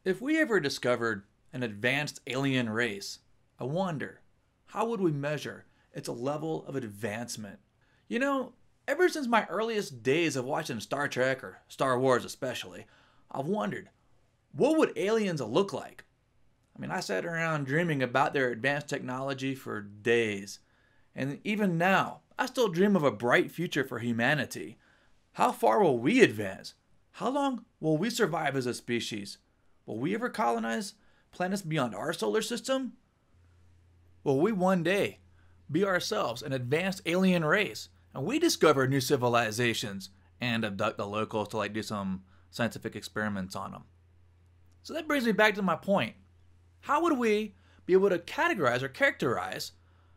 If we ever discovered an advanced alien race, I wonder, how would we measure its level of advancement? You know, ever since my earliest days of watching Star Trek or Star Wars especially, I've wondered, what would aliens look like? I mean, I sat around dreaming about their advanced technology for days. And even now, I still dream of a bright future for humanity. How far will we advance? How long will we survive as a species? Will we ever colonize planets beyond our solar system? Will we one day be ourselves an advanced alien race and we discover new civilizations and abduct the locals to do some scientific experiments on them? So that brings me back to my point. How would we be able to categorize or characterize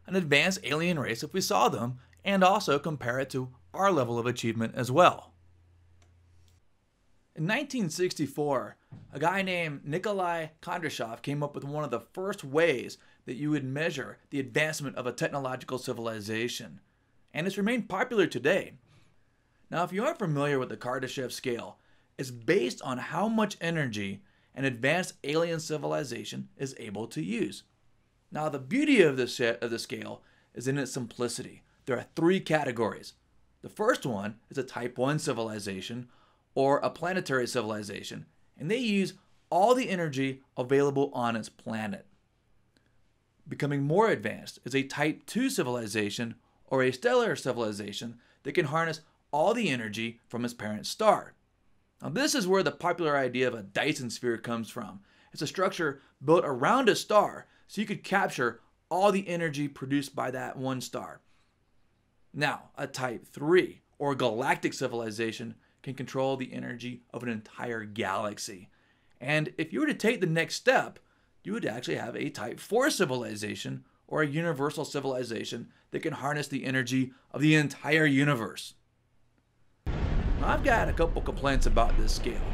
an advanced alien race if we saw them and also compare it to our level of achievement as well? In 1964, a guy named Nikolai Kardashev came up with one of the first ways that you would measure the advancement of a technological civilization, and it's remained popular today. Now, if you aren't familiar with the Kardashev scale, it's based on how much energy an advanced alien civilization is able to use. Now, the beauty of the scale is in its simplicity. There are three categories. The first one is a Type 1 civilization, or a planetary civilization, and they use all the energy available on its planet. Becoming more advanced is a Type 2 civilization, or a stellar civilization that can harness all the energy from its parent star. Now, this is where the popular idea of a Dyson sphere comes from. It's a structure built around a star, so you could capture all the energy produced by that one star. Now, a Type 3, or galactic civilization, can control the energy of an entire galaxy. And if you were to take the next step, you would actually have a Type 4 civilization, or a universal civilization that can harness the energy of the entire universe. Now, I've got a couple complaints about this scale.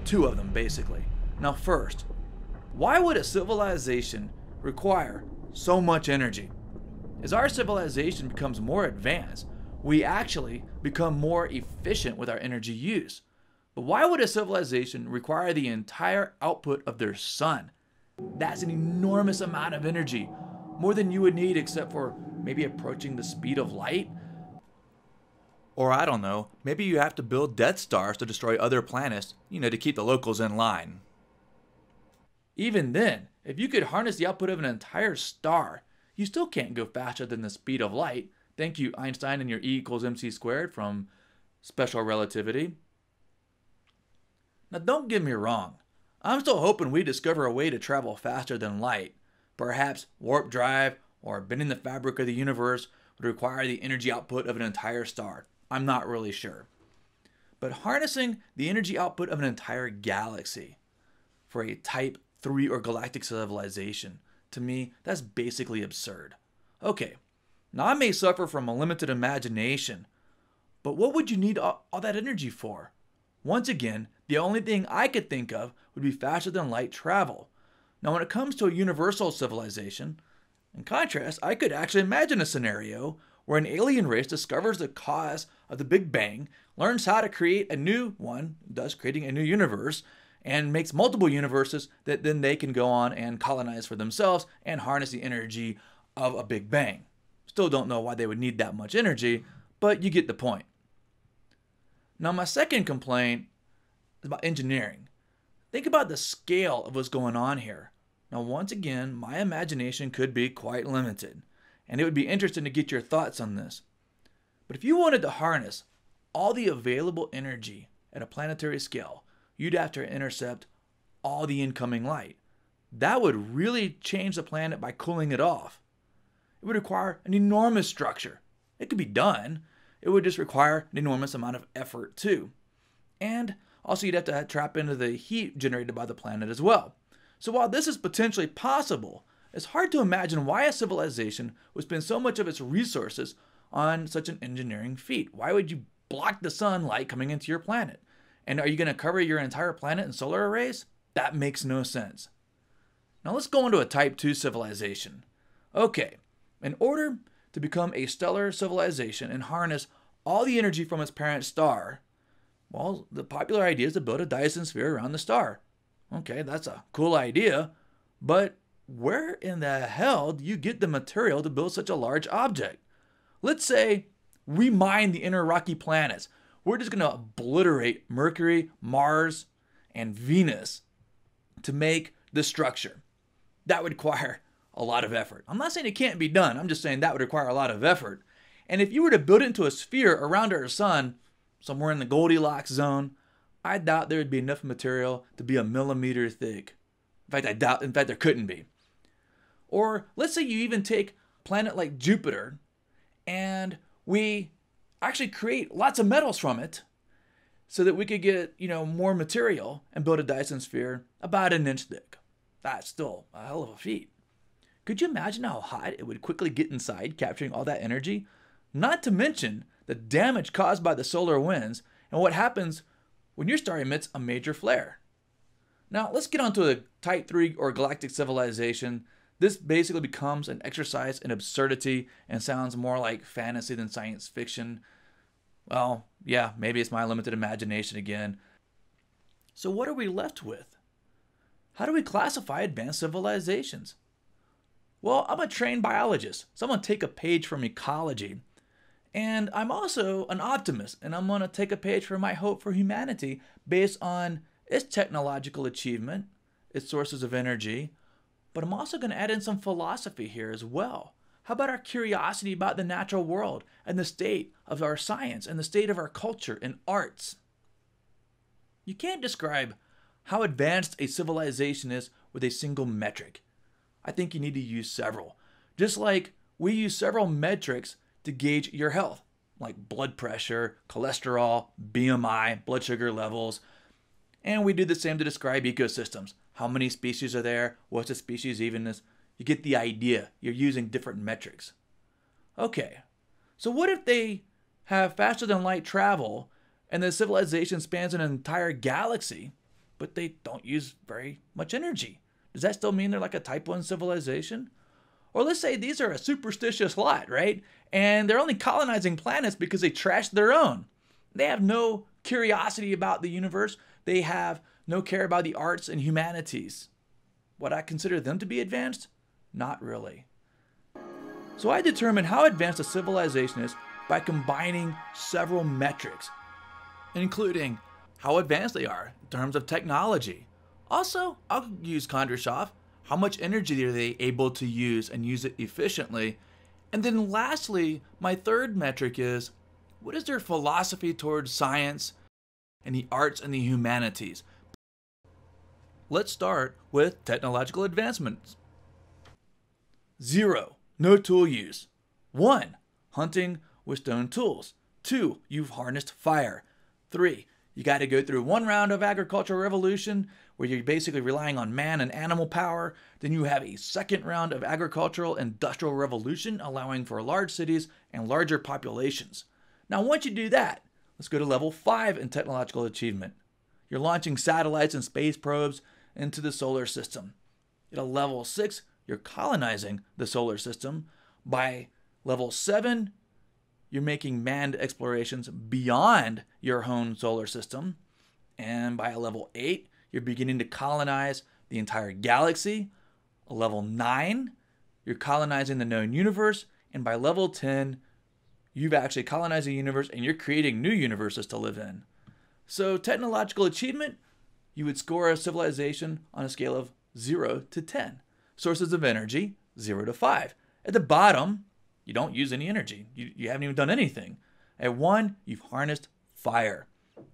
Two of them, basically. Now first, why would a civilization require so much energy? As our civilization becomes more advanced, we actually become more efficient with our energy use. But why would a civilization require the entire output of their sun? That's an enormous amount of energy, more than you would need except for maybe approaching the speed of light. Or I don't know, maybe you have to build Death Stars to destroy other planets, to keep the locals in line. Even then, if you could harness the output of an entire star, you still can't go faster than the speed of light. Thank you, Einstein, and your E equals mc squared from special relativity. Now, don't get me wrong. I'm still hoping we discover a way to travel faster than light. Perhaps warp drive or bending the fabric of the universe would require the energy output of an entire star. I'm not really sure. But harnessing the energy output of an entire galaxy for a Type 3 or galactic civilization, to me, that's basically absurd. Okay. Now, I may suffer from a limited imagination, but what would you need all that energy for? Once again, the only thing I could think of would be faster than light travel. Now, when it comes to a universal civilization, in contrast, I could actually imagine a scenario where an alien race discovers the cause of the Big Bang, learns how to create a new one, thus creating a new universe, and makes multiple universes that then they can go on and colonize for themselves and harness the energy of a Big Bang. Still don't know why they would need that much energy, but you get the point. Now, my second complaint is about engineering. Think about the scale of what's going on here. Now, once again, my imagination could be quite limited, and it would be interesting to get your thoughts on this. But if you wanted to harness all the available energy at a planetary scale, you'd have to intercept all the incoming light. That would really change the planet by cooling it off. It would require an enormous structure. It could be done. It would just require an enormous amount of effort too. And also you'd have to trap into the heat generated by the planet as well. So while this is potentially possible, it's hard to imagine why a civilization would spend so much of its resources on such an engineering feat. Why would you block the sunlight coming into your planet? And are you going to cover your entire planet in solar arrays? That makes no sense. Now let's go into a Type 2 civilization. Okay, in order to become a stellar civilization and harness all the energy from its parent star, well, the popular idea is to build a Dyson sphere around the star. Okay, that's a cool idea, but where in the hell do you get the material to build such a large object? Let's say we mine the inner rocky planets. We're just going to obliterate Mercury, Mars, and Venus to make the structure. That would require a lot of effort. I'm not saying it can't be done. I'm just saying that would require a lot of effort. And if you were to build it into a sphere around our sun, somewhere in the Goldilocks zone, I doubt there would be enough material to be a millimeter thick. In fact, there couldn't be. Or let's say you even take a planet like Jupiter and we actually create lots of metals from it so that we could get, more material and build a Dyson sphere about an inch thick. That's still a hell of a feat. Could you imagine how hot it would quickly get inside, capturing all that energy? Not to mention the damage caused by the solar winds and what happens when your star emits a major flare. Now, let's get on to the Type 3 or Galactic civilization. This basically becomes an exercise in absurdity and sounds more like fantasy than science fiction. Well, yeah, maybe it's my limited imagination again. So what are we left with? How do we classify advanced civilizations? Well, I'm a trained biologist, so I'm going to take a page from ecology. And I'm also an optimist, and I'm going to take a page from my hope for humanity based on its technological achievement, its sources of energy, but I'm also going to add in some philosophy here as well. How about our curiosity about the natural world and the state of our science and the state of our culture and arts? You can't describe how advanced a civilization is with a single metric. I think you need to use several. Just like we use several metrics to gauge your health, like blood pressure, cholesterol, BMI, blood sugar levels. And we do the same to describe ecosystems. How many species are there? What's the species evenness? You get the idea. You're using different metrics. Okay, so what if they have faster than light travel and the civilization spans an entire galaxy, but they don't use very much energy? Does that still mean they're like a Type 1 civilization? Or let's say these are a superstitious lot, right? And they're only colonizing planets because they trashed their own. They have no curiosity about the universe. They have no care about the arts and humanities. Would I consider them to be advanced? Not really. So I determine how advanced a civilization is by combining several metrics, including how advanced they are in terms of technology. Also, I'll use Kardashev. How much energy are they able to use and use it efficiently? And then lastly, my third metric is, what is their philosophy towards science and the arts and the humanities? Let's start with technological advancements. 0, no tool use. 1, hunting with stone tools. 2, you've harnessed fire. 3, you got to go through one round of agricultural revolution where you're basically relying on man and animal power. Then you have a second round of agricultural industrial revolution allowing for large cities and larger populations. Now, once you do that, let's go to level 5 in technological achievement. You're launching satellites and space probes into the solar system. At a level 6, you're colonizing the solar system. By level 7, you're making manned explorations beyond your own solar system. And by level 8, you're beginning to colonize the entire galaxy. A level 9, you're colonizing the known universe. And by level 10, you've actually colonized the universe and you're creating new universes to live in. So technological achievement, you would score a civilization on a scale of 0 to 10. Sources of energy, 0 to 5. At the bottom, you don't use any energy. You haven't even done anything. At 1, you've harnessed fire.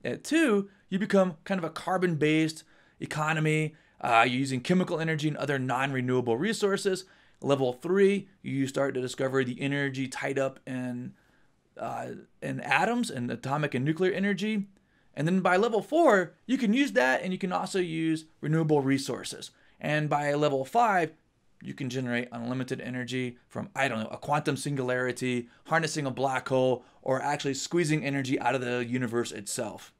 At 2, you become kind of a carbon-based economy. You're using chemical energy and other non-renewable resources. Level 3, you start to discover the energy tied up in atoms and atomic and nuclear energy. And then by level 4, you can use that and you can also use renewable resources. And by level 5, you can generate unlimited energy from, a quantum singularity, harnessing a black hole, or actually squeezing energy out of the universe itself.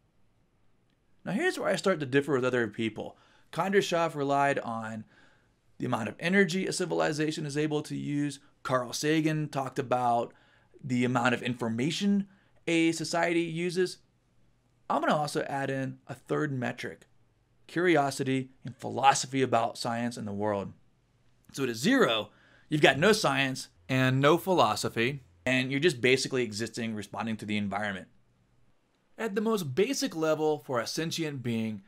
Now here's where I start to differ with other people. Kardashev relied on the amount of energy a civilization is able to use. Carl Sagan talked about the amount of information a society uses. I'm going to also add in a third metric, curiosity, and philosophy about science and the world. So at a 0, you've got no science and no philosophy, and you're just basically existing, responding to the environment. At the most basic level for a sentient being,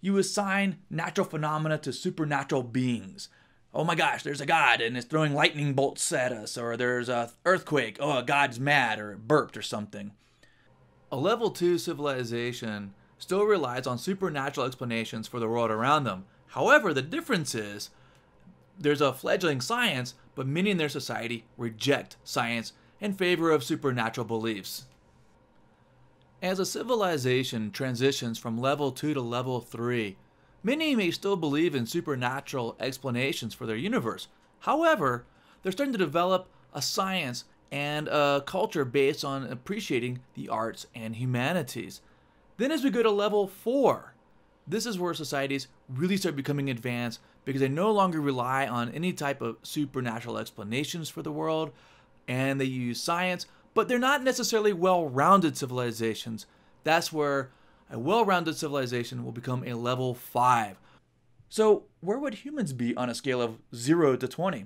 you assign natural phenomena to supernatural beings. Oh my gosh, there's a god and it's throwing lightning bolts at us, or there's an earthquake, oh, a god's mad or burped or something. A level 2 civilization still relies on supernatural explanations for the world around them. However, the difference is there's a fledgling science, but many in their society reject science in favor of supernatural beliefs. As a civilization transitions from level 2 to level 3, many may still believe in supernatural explanations for their universe. However, they're starting to develop a science and a culture based on appreciating the arts and humanities. Then as we go to level 4, this is where societies really start becoming advanced because they no longer rely on any type of supernatural explanations for the world, and they use science, but they're not necessarily well-rounded civilizations. That's where a well-rounded civilization will become a level 5. So where would humans be on a scale of 0 to 20?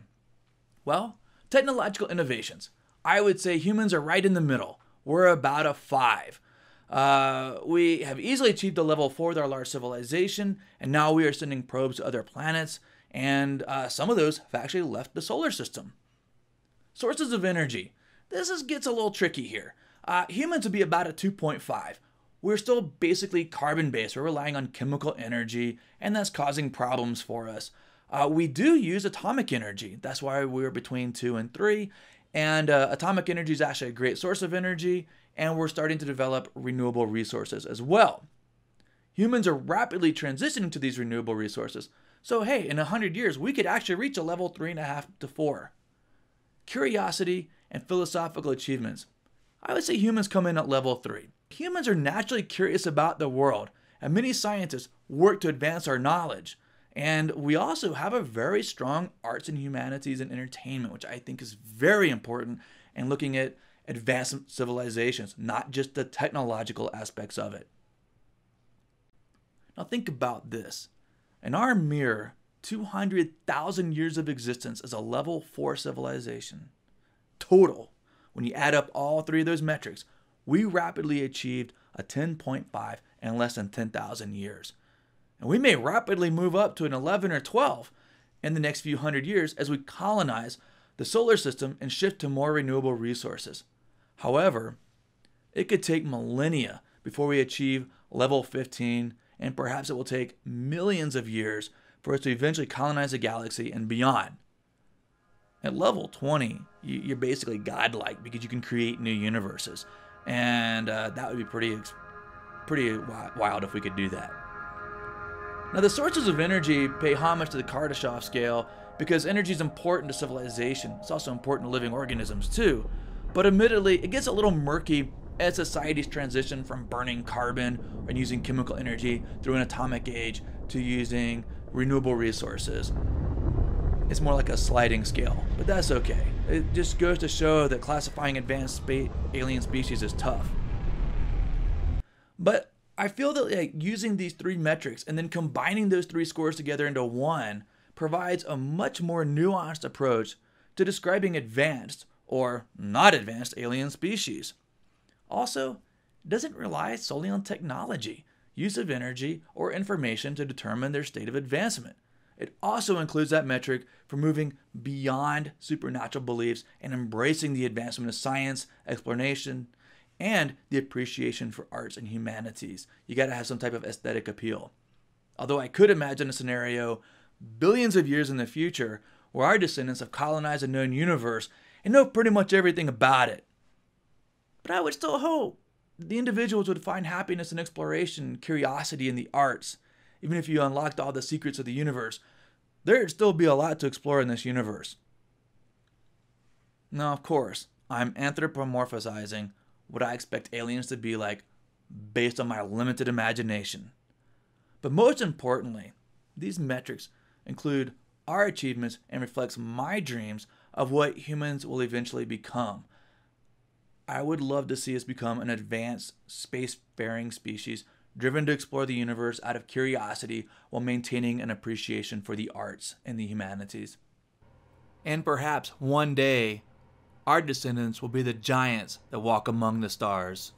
Well, technological innovations. I would say humans are right in the middle. We're about a 5. We have easily achieved a level 4 with our large civilization, and now we are sending probes to other planets, and some of those have actually left the solar system. Sources of energy. This gets a little tricky here. Humans would be about a 2.5. We're still basically carbon-based. We're relying on chemical energy, and that's causing problems for us. We do use atomic energy. That's why we're between 2 and 3. And atomic energy is actually a great source of energy, and we're starting to develop renewable resources as well. Humans are rapidly transitioning to these renewable resources. So hey, in 100 years, we could actually reach a level 3.5 to 4. Curiosity and philosophical achievements. I would say humans come in at level 3. Humans are naturally curious about the world, and many scientists work to advance our knowledge. And we also have a very strong arts and humanities and entertainment, which I think is very important in looking at advanced civilizations, not just the technological aspects of it. Now think about this. In our mere 200,000 years of existence as a level 4 civilization, total, when you add up all 3 of those metrics, we rapidly achieved a 10.5 in less than 10,000 years. And we may rapidly move up to an 11 or 12 in the next few hundred years as we colonize the solar system and shift to more renewable resources. However, it could take millennia before we achieve level 15, and perhaps it will take millions of years for us to eventually colonize the galaxy and beyond. At level 20, you're basically godlike because you can create new universes. And that would be pretty wild if we could do that. Now, the sources of energy pay homage to the Kardashev scale because energy is important to civilization. It's also important to living organisms too. But admittedly, it gets a little murky as societies transition from burning carbon and using chemical energy through an atomic age to using renewable resources. It's more like a sliding scale, but that's okay. It just goes to show that classifying advanced alien species is tough. But I feel that using these 3 metrics and then combining those 3 scores together into one provides a much more nuanced approach to describing advanced or not advanced alien species. Also, it doesn't rely solely on technology, use of energy, or information to determine their state of advancement. It also includes that metric for moving beyond supernatural beliefs and embracing the advancement of science, exploration, and the appreciation for arts and humanities. You gotta have some type of aesthetic appeal. Although I could imagine a scenario billions of years in the future where our descendants have colonized a known universe and know pretty much everything about it. But I would still hope the individuals would find happiness in exploration, curiosity in the arts. Even if you unlocked all the secrets of the universe, there'd still be a lot to explore in this universe. Now, of course, I'm anthropomorphizing what I expect aliens to be like based on my limited imagination. But most importantly, these metrics include our achievements and reflects my dreams of what humans will eventually become. I would love to see us become an advanced spacefaring species driven to explore the universe out of curiosity while maintaining an appreciation for the arts and the humanities. And perhaps one day, our descendants will be the giants that walk among the stars.